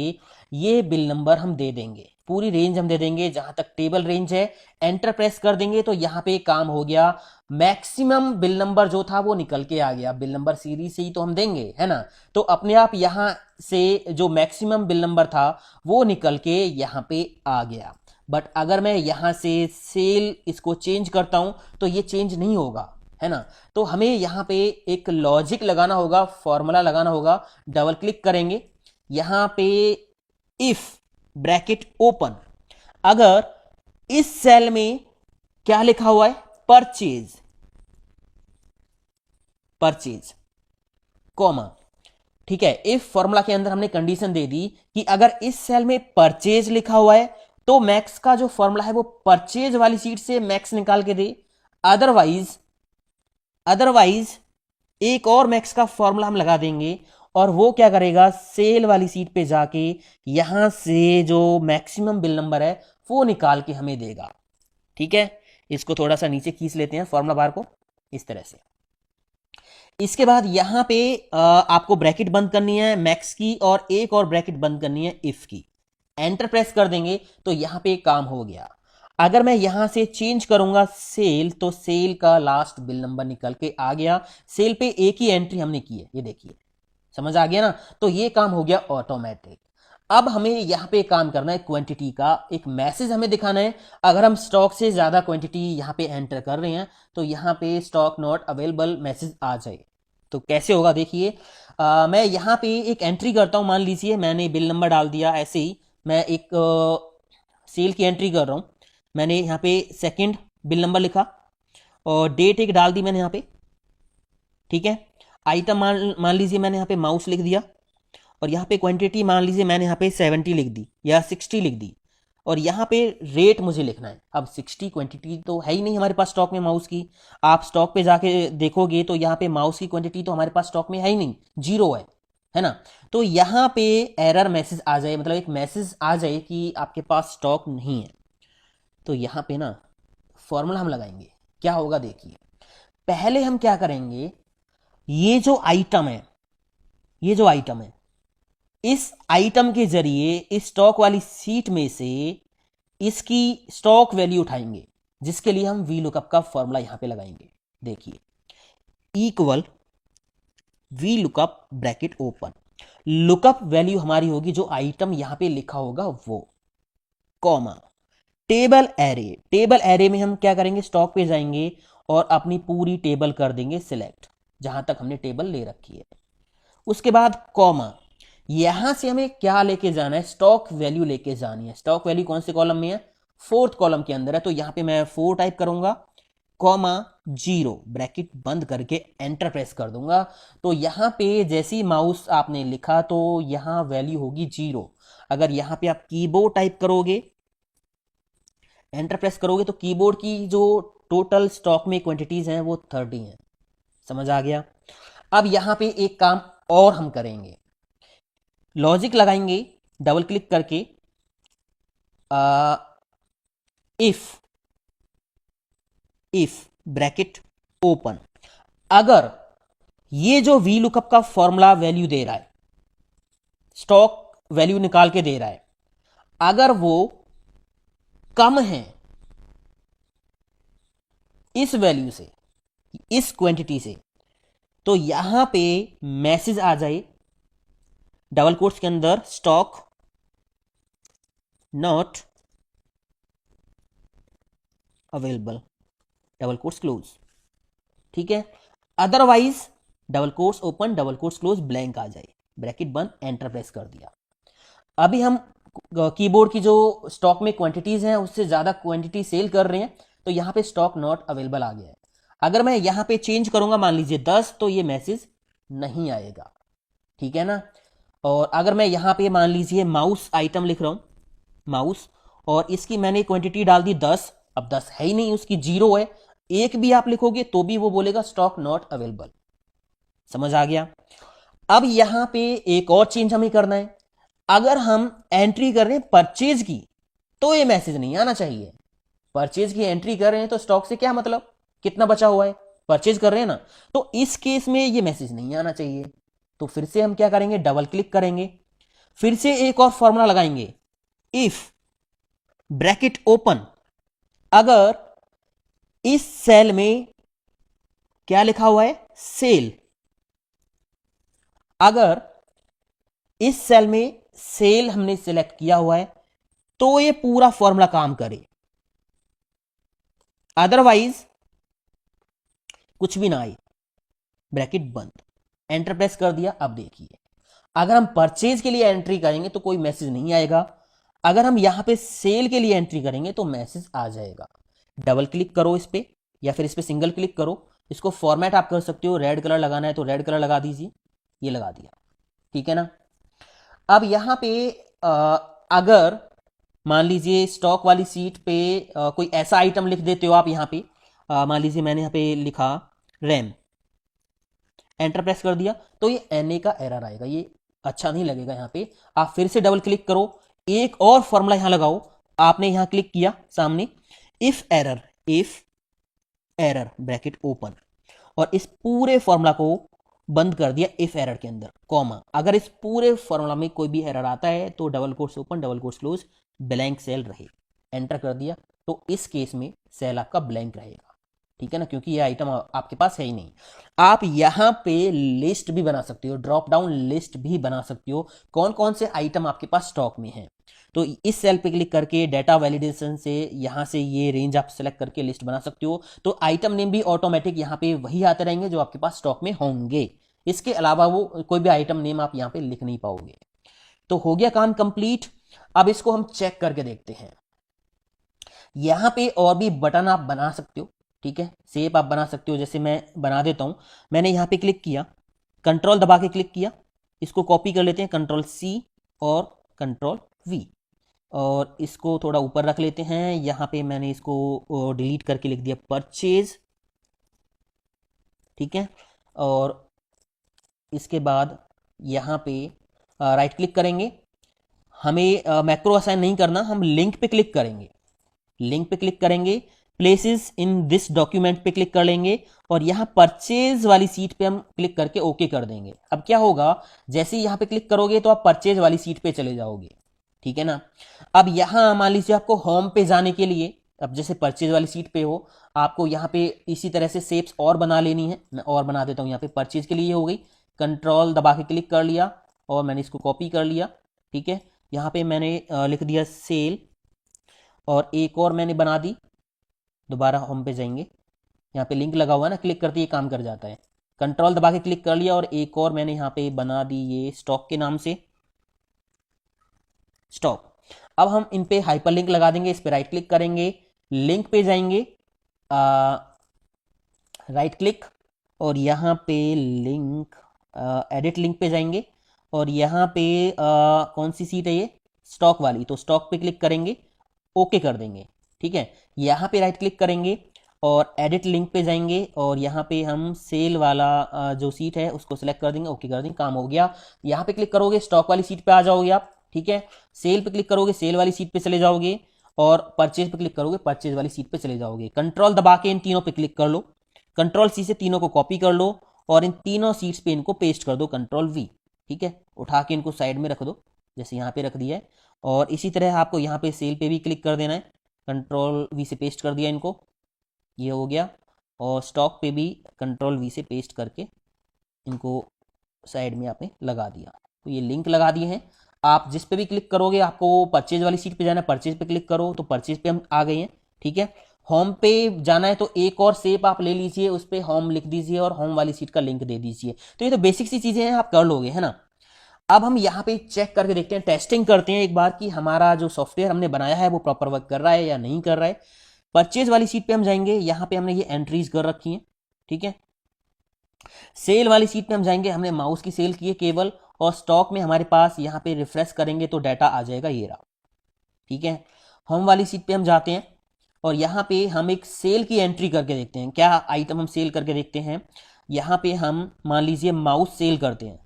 ये बिल नंबर हम दे देंगे, पूरी रेंज हम दे देंगे जहां तक टेबल रेंज है, एंटर प्रेस कर देंगे तो यहाँ पे काम हो गया। मैक्सिमम बिल नंबर जो था वो निकल के आ गया, बिल नंबर सीरीज से ही तो हम देंगे है ना, तो अपने आप यहां से जो मैक्सिमम बिल नंबर था वो निकल के यहाँ पे आ गया। बट अगर मैं यहां से सेल इसको चेंज करता हूं तो ये चेंज नहीं होगा, है ना। तो हमें यहां पे एक लॉजिक लगाना होगा, फॉर्मूला लगाना होगा। डबल क्लिक करेंगे, यहां पे इफ ब्रैकेट ओपन, अगर इस सेल में क्या लिखा हुआ है, परचेज, परचेज कॉमा, ठीक है। इफ फॉर्मूला के अंदर हमने कंडीशन दे दी कि अगर इस सेल में परचेज लिखा हुआ है तो मैक्स का जो फॉर्मूला है वो परचेज वाली सीट से मैक्स निकाल के दे, अदरवाइज एक और मैक्स का फॉर्मूला हम लगा देंगे और वो क्या करेगा, सेल वाली सीट पे जाके यहां से जो मैक्सिमम बिल नंबर है वो निकाल के हमें देगा, ठीक है। इसको थोड़ा सा नीचे खींच लेते हैं फॉर्मूला बार को, इस तरह से। इसके बाद यहां पे आपको ब्रैकेट बंद करनी है मैक्स की, और एक और ब्रैकेट बंद करनी है इफ की, एंटर प्रेस कर देंगे तो यहां पे काम हो गया। अगर मैं यहां से चेंज करूंगा सेल तो सेल का लास्ट बिल नंबर निकल के आ गया, सेल पे एक ही एंट्री हमने की है, ये देखिए, समझ आ गया ना। तो ये काम हो गया ऑटोमेटिक। अब हमें यहाँ पे काम करना है क्वांटिटी का, एक मैसेज हमें दिखाना है। अगर हम स्टॉक से ज़्यादा क्वांटिटी यहाँ पे एंटर कर रहे हैं तो यहाँ पे स्टॉक नॉट अवेलेबल मैसेज आ जाए। तो कैसे होगा देखिए, मैं यहाँ पे एक एंट्री करता हूँ। मान लीजिए मैंने बिल नंबर डाल दिया, ऐसे ही मैं एक सेल की एंट्री कर रहा हूँ। मैंने यहाँ पे सेकंड बिल नंबर लिखा और डेट एक डाल दी मैंने यहाँ पे, ठीक है। आइटम मान लीजिए मैंने यहाँ पे माउस लिख दिया और यहाँ पे क्वांटिटी मान लीजिए मैंने यहाँ पे 70 लिख दी या 60 लिख दी और यहाँ पे रेट मुझे लिखना है। अब 60 क्वांटिटी तो है ही नहीं हमारे पास स्टॉक में माउस की। आप स्टॉक पे जाके देखोगे तो यहाँ पे माउस की क्वांटिटी तो हमारे पास स्टॉक में है ही नहीं, जीरो है ना। तो यहाँ पे एरर मैसेज आ जाए, मतलब एक मैसेज आ जाए कि आपके पास स्टॉक नहीं है। तो यहाँ पे ना फॉर्मूला हम लगाएंगे, क्या होगा देखिए। पहले हम क्या करेंगे, ये जो आइटम है, ये जो आइटम है, इस आइटम के जरिए इस स्टॉक वाली सीट में से इसकी स्टॉक वैल्यू उठाएंगे, जिसके लिए हम वी लुकअप का फॉर्मूला यहां पे लगाएंगे। देखिए, equal V lookup bracket open, lookup value हमारी होगी जो आइटम यहां पे लिखा होगा वो, comma table array. Table array में हम क्या करेंगे, स्टॉक पे जाएंगे और अपनी पूरी टेबल कर देंगे सिलेक्ट, जहां तक हमने टेबल ले रखी है। उसके बाद कॉमा, यहां से हमें क्या लेके जाना है, स्टॉक वैल्यू लेके जानी है। स्टॉक वैल्यू कौन से कॉलम में है, फोर्थ कॉलम के अंदर है। तो यहां पे मैं 4 टाइप करूंगा, कॉमा 0 ब्रैकेट बंद करके एंटर प्रेस कर दूंगा। तो यहां पे जैसे ही माउस आपने लिखा तो यहां वैल्यू होगी 0। अगर यहां पे आप कीबोर्ड टाइप करोगे, एंटर प्रेस करोगे, तो कीबोर्ड की जो टोटल स्टॉक में क्वांटिटीज हैं वो 30 हैं। समझ आ गया। अब यहां पे एक काम और हम करेंगे, लॉजिक लगाएंगे डबल क्लिक करके, इफ ब्रैकेट ओपन, अगर ये जो वी लुकअप का फॉर्मूला वैल्यू दे रहा है, स्टॉक वैल्यू निकाल के दे रहा है, अगर वो कम है इस वैल्यू से, इस क्वांटिटी से, तो यहां पे मैसेज आ जाए डबल कोट्स के अंदर, stock not available, double quotes close, ठीक है। Otherwise double quotes open, double quotes close, blank आ जाए, ब्रैकेट बंद, एंटर प्रेस कर दिया। अभी हम कीबोर्ड की जो स्टॉक में क्वांटिटीज हैं उससे ज्यादा क्वांटिटी सेल कर रहे हैं, तो यहां पे स्टॉक नॉट अवेलेबल आ गया है। अगर मैं यहां पे चेंज करूंगा मान लीजिए 10, तो ये मैसेज नहीं आएगा, ठीक है ना। और अगर मैं यहां पे मान लीजिए माउस आइटम लिख रहा हूं, माउस, और इसकी मैंने क्वांटिटी डाल दी 10, अब 10 है ही नहीं, उसकी 0 है। एक भी आप लिखोगे तो भी वो बोलेगा स्टॉक नॉट अवेलेबल। समझ आ गया। अब यहां पे एक और चेंज हमें करना है, अगर हम एंट्री कर रहे हैं परचेज की तो ये मैसेज नहीं आना चाहिए। परचेज की एंट्री कर रहे हैं तो स्टॉक से क्या मतलब, कितना बचा हुआ है, परचेज कर रहे हैं ना, तो इस केस में ये मैसेज नहीं आना चाहिए। तो फिर से हम क्या करेंगे, डबल क्लिक करेंगे, फिर से एक और फॉर्मूला लगाएंगे, इफ ब्रैकेट ओपन, अगर इस सेल में क्या लिखा हुआ है, सेल, अगर इस सेल में सेल हमने सिलेक्ट किया हुआ है तो ये पूरा फॉर्मूला काम करे, अदरवाइज कुछ भी ना आए, ब्रैकेट बंद, एंटर प्रेस कर दिया। अब देखिए, अगर हम परचेज के लिए एंट्री करेंगे तो कोई मैसेज नहीं आएगा, अगर हम यहां पे सेल के लिए एंट्री करेंगे तो मैसेज आ जाएगा। डबल क्लिक करो इस पे या फिर इस पे सिंगल क्लिक करो, इसको फॉर्मेट आप कर सकते हो, रेड कलर लगाना है तो रेड कलर लगा दीजिए, ये लगा दिया, ठीक है ना। अब यहां पे अगर मान लीजिए स्टॉक वाली सीट पे कोई ऐसा आइटम लिख देते हो आप, यहां पे मान लीजिए मैंने यहां पे लिखा रैम, एंटर प्रेस कर दिया, तो ये एनए का एरर आएगा, ये अच्छा नहीं लगेगा। यहां पे आप फिर से डबल क्लिक करो, एक और फॉर्मूला यहां लगाओ, आपने यहां क्लिक किया सामने, इफ एरर ब्रैकेट ओपन, और इस पूरे फॉर्मूला को बंद कर दिया इफ एरर के अंदर, कॉमा, अगर इस पूरे फॉर्मूला में कोई भी एरर आता है तो double quotes open, double quotes close, blank cell रहे, एंटर कर दिया। तो इस केस में सेल आपका ब्लैंक रहेगा, ठीक है ना, क्योंकि ये आइटम आपके पास है ही नहीं। आप यहाँ पे लिस्ट भी बना सकते हो, ड्रॉप डाउन लिस्ट भी बना सकते हो, कौन कौन से आइटम आपके पास स्टॉक में हैं। तो इस सेल पे क्लिक करके डाटा वैलिडेशन से यहाँ से ये रेंज आप सेलेक्ट करके लिस्ट बना सकते हो। तो आइटम नेम भी ऑटोमेटिक यहाँ पे वही आते रहेंगे जो आपके पास स्टॉक में होंगे। इसके अलावा वो कोई भी आइटम नेम आप यहाँ पे लिख नहीं पाओगे। तो हो गया काम कंप्लीट। अब इसको हम चेक करके देखते हैं। यहाँ पे और भी बटन आप बना सकते हो, ठीक है, शेप आप बना सकते हो। जैसे मैं बना देता हूँ, मैंने यहाँ पे क्लिक किया, कंट्रोल दबा के क्लिक किया, इसको कॉपी कर लेते हैं, कंट्रोल सी और कंट्रोल वी, और इसको थोड़ा ऊपर रख लेते हैं। यहाँ पे मैंने इसको डिलीट करके लिख दिया परचेज, ठीक है। और इसके बाद यहाँ पे राइट क्लिक करेंगे, हमें मैक्रो असाइन नहीं करना, हम लिंक पे क्लिक करेंगे, लिंक पे क्लिक करेंगे, प्लेसेस इन दिस डॉक्यूमेंट पे क्लिक कर लेंगे, और यहां परचेज वाली सीट पे हम क्लिक करके ओके कर देंगे। अब क्या होगा, जैसे ही यहां पे क्लिक करोगे तो आप परचेज वाली सीट पे चले जाओगे, ठीक है ना। अब यहां मान लीजिए आपको होम पे जाने के लिए, अब जैसे परचेज वाली सीट पे हो, आपको यहाँ पे इसी तरह से शेप्स और बना लेनी है। मैं और बना देता हूँ। यहाँ पे परचेज के लिए हो गई, कंट्रोल दबा के क्लिक कर लिया और मैंने इसको कॉपी कर लिया, ठीक है। यहाँ पे मैंने लिख दिया सेल, और एक और मैंने बना दी। दोबारा होम पे जाएंगे, यहाँ पे लिंक लगा हुआ है ना, क्लिक करते ही काम कर जाता है। कंट्रोल दबा के क्लिक कर लिया और एक और मैंने यहाँ पे बना दी, ये स्टॉक के नाम से स्टॉक। अब हम इन पे हाइपरलिंक लगा देंगे। इस पे राइट क्लिक करेंगे, लिंक पे जाएंगे, राइट क्लिक, और यहाँ पे लिंक, एडिट लिंक पे जाएंगे, और यहाँ पे कौन सी सीट है ये, स्टॉक वाली, तो स्टॉक पे क्लिक करेंगे, ओके कर देंगे, ठीक है। यहाँ पे राइट क्लिक करेंगे और एडिट लिंक पे जाएंगे, और यहाँ पे हम सेल वाला जो सीट है उसको सिलेक्ट कर देंगे, ओके कर देंगे, काम हो गया। यहाँ पे क्लिक करोगे, स्टॉक वाली सीट पे आ जाओगे आप, ठीक है। सेल पे क्लिक करोगे, सेल वाली सीट पे चले जाओगे, और परचेज पे क्लिक करोगे, परचेज वाली सीट पे चले जाओगे। कंट्रोल दबा के इन तीनों पे क्लिक कर लो, कंट्रोल सी से तीनों को कॉपी कर लो, और इन तीनों सीट्स पे इनको पेस्ट कर दो, कंट्रोल वी, ठीक है। उठा के इनको साइड में रख दो, जैसे यहाँ पे रख दिया है। और इसी तरह आपको यहाँ पे सेल पे भी क्लिक कर देना है, कंट्रोल वी से पेस्ट कर दिया इनको, ये हो गया। और स्टॉक पे भी कंट्रोल वी से पेस्ट करके इनको साइड में आपने लगा दिया। तो ये लिंक लगा दिए हैं। आप जिस पे भी क्लिक करोगे, आपको परचेज वाली सीट पे जाना है, परचेज पे क्लिक करो तो परचेज पे हम आ गए हैं, ठीक है। होम पे जाना है तो एक और शेप आप ले लीजिए, उस पर होम लिख दीजिए और होम वाली सीट का लिंक दे दीजिए। तो ये तो बेसिक सी चीजें हैं, आप कर लोगे, है ना। अब हम यहाँ पे चेक करके देखते हैं, टेस्टिंग करते हैं एक बार कि हमारा जो सॉफ्टवेयर हमने बनाया है वो प्रॉपर वर्क कर रहा है या नहीं कर रहा है। परचेज वाली सीट पे हम जाएंगे, यहाँ पे हमने ये एंट्रीज कर रखी हैं, ठीक है। सेल वाली सीट पे हम जाएंगे, हमने माउस की सेल की है केवल, और स्टॉक में हमारे पास यहाँ पे रिफ्रेश करेंगे तो डाटा आ जाएगा, ये रहा, ठीक है। होम वाली सीट पे हम जाते हैं और यहाँ पे हम एक सेल की एंट्री करके देखते हैं, क्या आइटम हम सेल करके देखते हैं। यहाँ पे हम मान लीजिए माउस सेल करते हैं,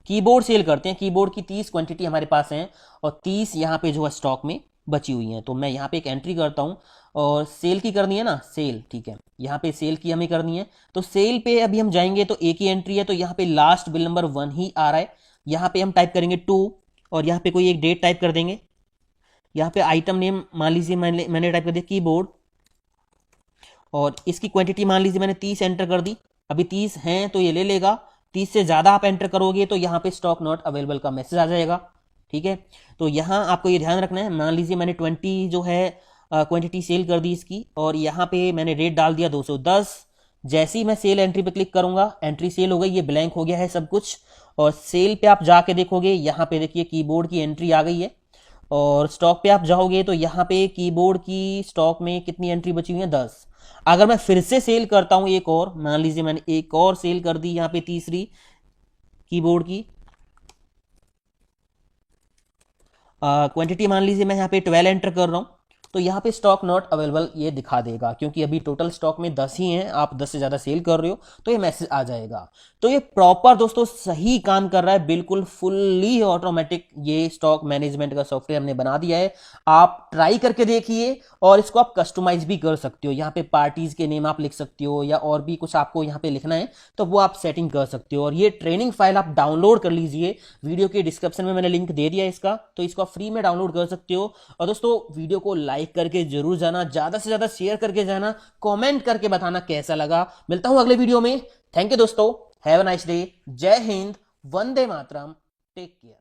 कीबोर्ड सेल करते हैं, कीबोर्ड की 30 क्वांटिटी हमारे पास है और 30 यहाँ पे जो है स्टॉक में बची हुई हैं। तो मैं यहाँ पे एक एंट्री करता हूँ, और सेल की करनी है ना, सेल, ठीक है। यहाँ पे सेल की हमें करनी है, तो सेल पे अभी हम जाएंगे तो एक ही एंट्री है, तो यहाँ पे लास्ट बिल नंबर 1 ही आ रहा है। यहाँ पे हम टाइप करेंगे 2, और यहाँ पे कोई एक डेट टाइप कर देंगे। यहाँ पे आइटम नेम मान लीजिए मैंने टाइप कर दिया कीबोर्ड, और इसकी क्वांटिटी मान लीजिए मैंने 30 एंटर कर दी। अभी 30 हैं तो ये ले लेगा, 30 से ज़्यादा आप एंटर करोगे तो यहाँ पे स्टॉक नॉट अवेलेबल का मैसेज आ जाएगा, ठीक है। तो यहाँ आपको ये ध्यान रखना है, मान लीजिए मैंने 20 जो है क्वांटिटी सेल कर दी इसकी, और यहाँ पे मैंने रेट डाल दिया 210। जैसे ही मैं सेल एंट्री पे क्लिक करूंगा, एंट्री सेल हो गई, ये ब्लैंक हो गया है सब कुछ। और सेल पे आप जाके देखोगे, यहाँ पे देखिए कीबोर्ड की एंट्री आ गई है, और स्टॉक पे आप जाओगे तो यहाँ पे कीबोर्ड की स्टॉक में कितनी एंट्री बची हुई है, 10। अगर मैं फिर से सेल करता हूं एक और, मान लीजिए मैंने एक और सेल कर दी यहाँ पे तीसरी कीबोर्ड की क्वांटिटी, मान लीजिए मैं यहाँ पे 12 एंटर कर रहा हूं, तो यहाँ पे स्टॉक नॉट अवेलेबल ये दिखा देगा, क्योंकि अभी टोटल स्टॉक में 10 ही हैं, आप 10 से ज़्यादा सेल कर रहे हो तो ये मैसेज आ जाएगा। तो ये प्रॉपर दोस्तों सही काम कर रहा है, बिल्कुल फुल्ली ऑटोमेटिक ये स्टॉक मैनेजमेंट का सॉफ्टवेयर हमने बना दिया है। आप ट्राई करके देखिए, और इसको आप कस्टमाइज भी कर सकते हो। यहाँ पे पार्टीज के नेम आप लिख सकते हो, या और भी कुछ आपको यहाँ पे लिखना है तो वो आप सेटिंग कर सकते हो। और ये ट्रेनिंग फाइल आप डाउनलोड कर लीजिए, वीडियो के डिस्क्रिप्शन में मैंने लिंक दे दिया इसका, तो इसको आप फ्री में डाउनलोड कर सकते हो। और दोस्तों वीडियो को लाइक लाइक करके जरूर जाना, ज्यादा से ज्यादा शेयर करके जाना, कमेंट करके बताना कैसा लगा। मिलता हूं अगले वीडियो में। थैंक यू दोस्तों, हैव अ नाइस डे, जय हिंद, वंदे मातरम, टेक केयर।